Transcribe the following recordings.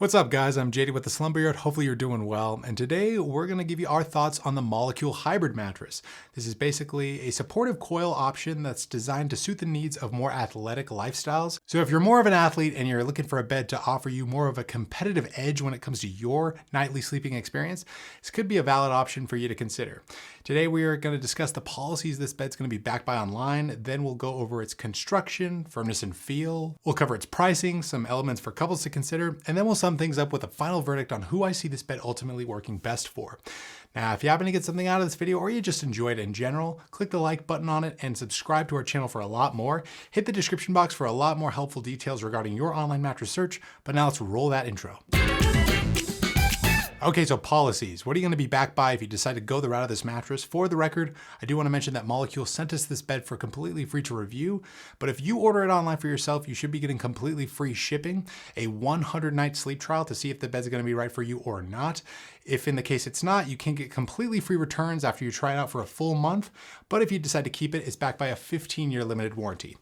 What's up, guys? I'm JD with the Slumber Yard. Hopefully you're doing well. And today we're going to give you our thoughts on the Molecule Hybrid Mattress. This is basically a supportive coil option that's designed to suit the needs of more athletic lifestyles. So if you're more of an athlete and you're looking for a bed to offer you more of a competitive edge when it comes to your nightly sleeping experience, this could be a valid option for you to consider. Today we are going to discuss the policies this bed's going to be backed by online. Then we'll go over its construction, firmness and feel. We'll cover its pricing, some elements for couples to consider, and then we'll sum things up with a final verdict on who I see this bed ultimately working best for. Now, if you happen to get something out of this video or you just enjoy it in general, click the like button on it and subscribe to our channel for a lot more. Hit the description box for a lot more helpful details regarding your online mattress search. But now let's roll that intro. Okay, so policies. What are you going to be backed by if you decide to go the route of this mattress? For the record, I do want to mention that Molecule sent us this bed for completely free to review, but if you order it online for yourself, you should be getting completely free shipping, a 100-night sleep trial to see if the bed's going to be right for you or not. If in the case it's not, you can get completely free returns after you try it out for a full month, but if you decide to keep it, it's backed by a 15-year limited warranty.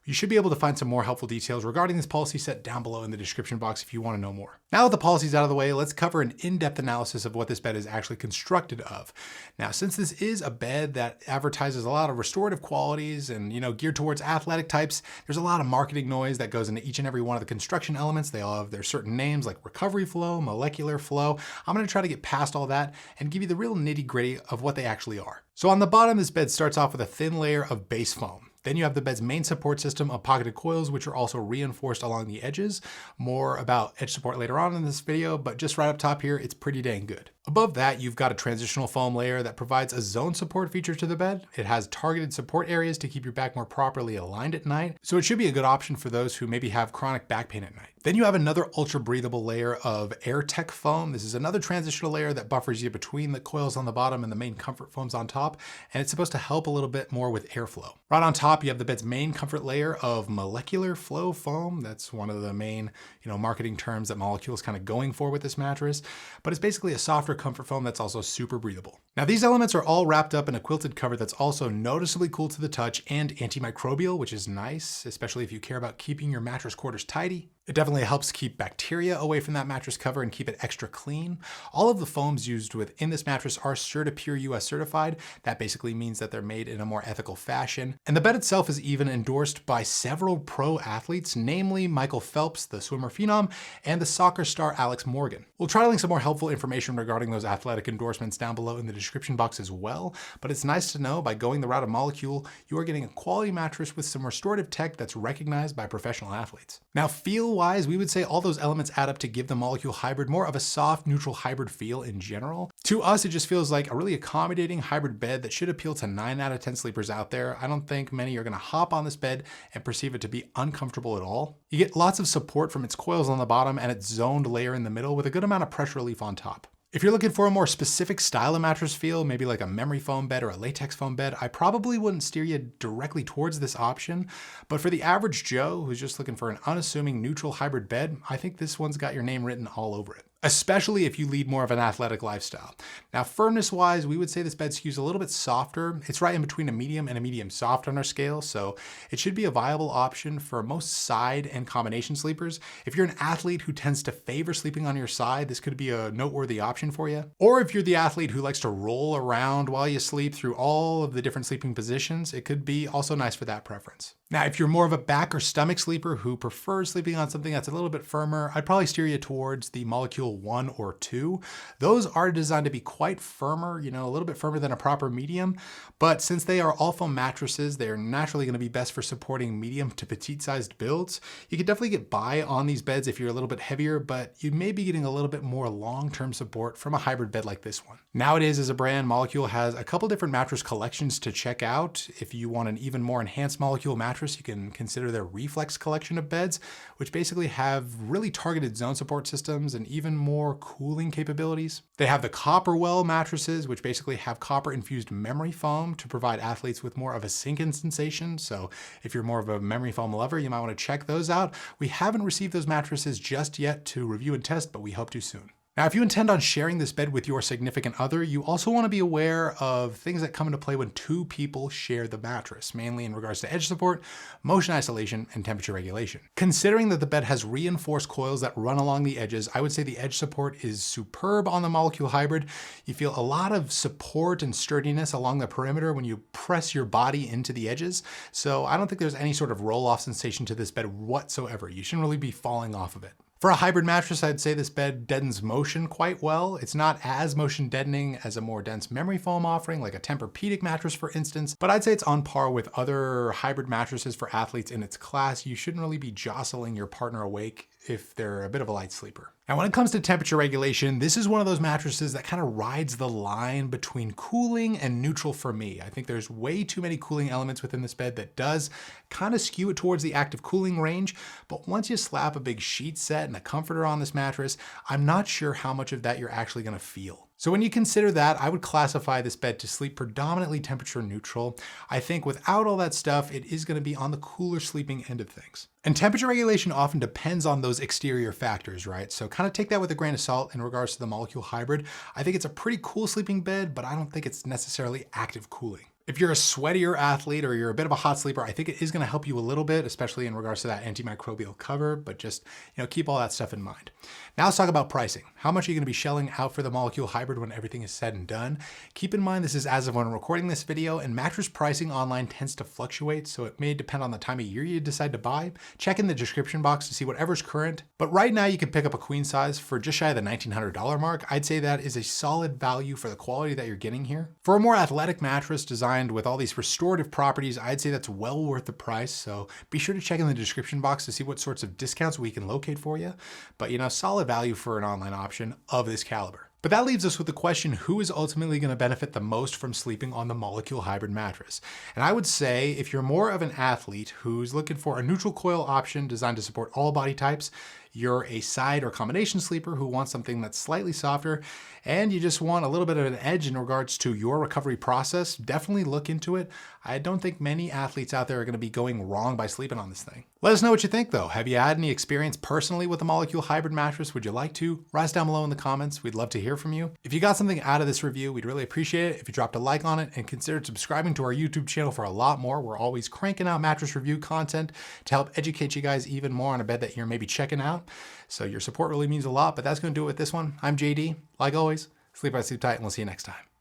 You should be able to find some more helpful details regarding this policy set down below in the description box if you want to know more. Now with the policies out of the way, let's cover an in-depth analysis of what this bed is actually constructed of. Now, since this is a bed that advertises a lot of restorative qualities and, geared towards athletic types, there's a lot of marketing noise that goes into each and every one of the construction elements. They all have their certain names like recovery flow, molecular flow. I'm going to try to get past all that and give you the real nitty-gritty of what they actually are. So on the bottom, this bed starts off with a thin layer of base foam. Then you have the bed's main support system of pocketed coils, which are also reinforced along the edges. More about edge support later on in this video, but just right up top here, it's pretty dang good. Above that, you've got a transitional foam layer that provides a zone support feature to the bed. It has targeted support areas to keep your back more properly aligned at night, so it should be a good option for those who maybe have chronic back pain at night. Then you have another ultra breathable layer of AirTech foam. This is another transitional layer that buffers you between the coils on the bottom and the main comfort foams on top, and it's supposed to help a little bit more with airflow. Right on top, you have the bed's main comfort layer of molecular flow foam. That's one of the main, marketing terms that Molecule is kind of going for with this mattress, but it's basically a softer comfort foam that's also super breathable. Now, these elements are all wrapped up in a quilted cover that's also noticeably cool to the touch and antimicrobial, which is nice, especially if you care about keeping your mattress quarters tidy. It definitely helps keep bacteria away from that mattress cover and keep it extra clean. All of the foams used within this mattress are CertiPure US certified. That basically means that they're made in a more ethical fashion. And the bed itself is even endorsed by several pro athletes, namely Michael Phelps, the swimmer phenom, and the soccer star Alex Morgan. We'll try to link some more helpful information regarding those athletic endorsements down below in the description box as well. But it's nice to know by going the route of Molecule, you are getting a quality mattress with some restorative tech that's recognized by professional athletes. Now, feel-wise, we would say all those elements add up to give the Molecule Hybrid more of a soft, neutral hybrid feel in general. To us, it just feels like a really accommodating hybrid bed that should appeal to 9 out of 10 sleepers out there. I don't think many are going to hop on this bed and perceive it to be uncomfortable at all. You get lots of support from its coils on the bottom and its zoned layer in the middle with a good amount of pressure relief on top. If you're looking for a more specific style of mattress feel, maybe like a memory foam bed or a latex foam bed, I probably wouldn't steer you directly towards this option. But for the average Joe who's just looking for an unassuming neutral hybrid bed, I think this one's got your name written all over it, especially if you lead more of an athletic lifestyle. Now, firmness-wise, we would say this bed skews a little bit softer. It's right in between a medium and a medium soft on our scale, so it should be a viable option for most side and combination sleepers. If you're an athlete who tends to favor sleeping on your side, this could be a noteworthy option for you. Or if you're the athlete who likes to roll around while you sleep through all of the different sleeping positions, it could be also nice for that preference. Now, if you're more of a back or stomach sleeper who prefers sleeping on something that's a little bit firmer, I'd probably steer you towards the Molecule 1 or 2. Those are designed to be quite firmer, a little bit firmer than a proper medium, but since they are all foam mattresses, they're naturally going to be best for supporting medium to petite sized builds. You can definitely get by on these beds if you're a little bit heavier, but you may be getting a little bit more long-term support from a hybrid bed like this one. Nowadays, as a brand, Molecule has a couple different mattress collections to check out. If you want an even more enhanced Molecule mattress, you can consider their Reflex collection of beds, which basically have really targeted zone support systems and even more cooling capabilities. They have the Copperwell mattresses, which basically have copper-infused memory foam to provide athletes with more of a sink-in sensation. So if you're more of a memory foam lover, you might want to check those out. We haven't received those mattresses just yet to review and test, but we hope to soon. Now, if you intend on sharing this bed with your significant other, you also want to be aware of things that come into play when two people share the mattress, mainly in regards to edge support, motion isolation, and temperature regulation. Considering that the bed has reinforced coils that run along the edges, I would say the edge support is superb on the Molecule Hybrid. You feel a lot of support and sturdiness along the perimeter when you press your body into the edges, so I don't think there's any sort of roll-off sensation to this bed whatsoever. You shouldn't really be falling off of it. For a hybrid mattress, I'd say this bed deadens motion quite well. It's not as motion deadening as a more dense memory foam offering, like a Tempur-Pedic mattress, for instance, but I'd say it's on par with other hybrid mattresses for athletes in its class. You shouldn't really be jostling your partner awake if they're a bit of a light sleeper. Now, when it comes to temperature regulation, this is one of those mattresses that kind of rides the line between cooling and neutral for me. I think there's way too many cooling elements within this bed that does kind of skew it towards the active cooling range, but once you slap a big sheet set and a comforter on this mattress, I'm not sure how much of that you're actually going to feel. So when you consider that, I would classify this bed to sleep predominantly temperature neutral. I think without all that stuff, it is going to be on the cooler sleeping end of things. And temperature regulation often depends on those exterior factors, right? So kind of take that with a grain of salt in regards to the Molecule Hybrid. I think it's a pretty cool sleeping bed, but I don't think it's necessarily active cooling. If you're a sweatier athlete or you're a bit of a hot sleeper, I think it is going to help you a little bit, especially in regards to that antimicrobial cover, but just, keep all that stuff in mind. Now let's talk about pricing. How much are you going to be shelling out for the Molecule Hybrid when everything is said and done? Keep in mind this is as of when I'm recording this video, and mattress pricing online tends to fluctuate, so it may depend on the time of year you decide to buy. Check in the description box to see whatever's current. But right now you can pick up a queen size for just shy of the $1,900 mark. I'd say that is a solid value for the quality that you're getting here. For a more athletic mattress designed with all these restorative properties, I'd say that's well worth the price. So be sure to check in the description box to see what sorts of discounts we can locate for you. But solid value for an online option of this caliber. But that leaves us with the question, who is ultimately going to benefit the most from sleeping on the Molecule Hybrid mattress? And I would say if you're more of an athlete who's looking for a neutral coil option designed to support all body types, you're a side or combination sleeper who wants something that's slightly softer, and you just want a little bit of an edge in regards to your recovery process, definitely look into it. I don't think many athletes out there are going to be going wrong by sleeping on this thing. Let us know what you think though. Have you had any experience personally with the Molecule Hybrid mattress? Would you like to? Write us down below in the comments. We'd love to hear from you. If you got something out of this review, we'd really appreciate it if you dropped a like on it and considered subscribing to our YouTube channel for a lot more. We're always cranking out mattress review content to help educate you guys even more on a bed that you're maybe checking out. So your support really means a lot, but that's going to do it with this one. I'm JD. Like always, sleep right, sleep tight, and we'll see you next time.